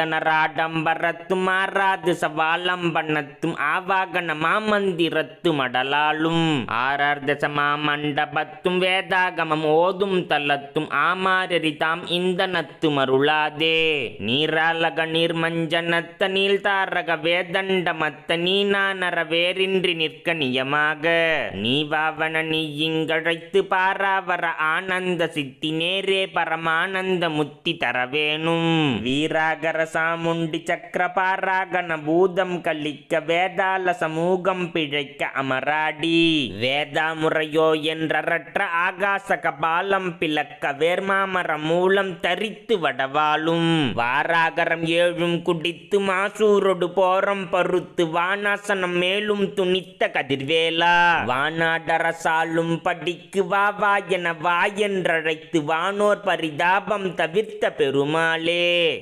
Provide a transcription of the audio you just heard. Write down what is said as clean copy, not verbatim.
ஆராதனராடம்பரத்தும் ஆராது சவாலம்பனத்தும் ஆவாகன மாமந்திரத்தும் அடலாலும் ஆரார்தசமா மண்டபத்தும் வேதாகமம் ஓதும் தலத்தும் ஆமாரரிதாம் இந்தனத்தும் அருளாதே நீராலக நீர்மஞ்சனத்த நீள்தாரக வேதண்டமத்த நீனானர வேரின்றி நிற்க நியமாக நீவாவன நீ இங்கழைத்து பாராவர ஆனந்த சித்தி நேரே பரமானந்த முத்தி தரவேணும் வீராகர சாமுண்டி சக்கர பாராகன பூதம் கலிக்க வேதால சமூகம் பிழைக்க அமராடி வேதாமுறையோ என்றரற்ற ஆகாச கபாலம் பிளக்க வேர்மாமர மூலம் தரித்து வடவாலும் வாராகரம் ஏழும் குடித்து மாசூரொடு போரம் பருத்து வானாசனம் மேலும் துணித்த கதிர்வேலா வானாடரசாலும் படிக்கு வா வா என வா என்றழைத்து வானோர் பரிதாபம் தவிர்த்த பெருமாளே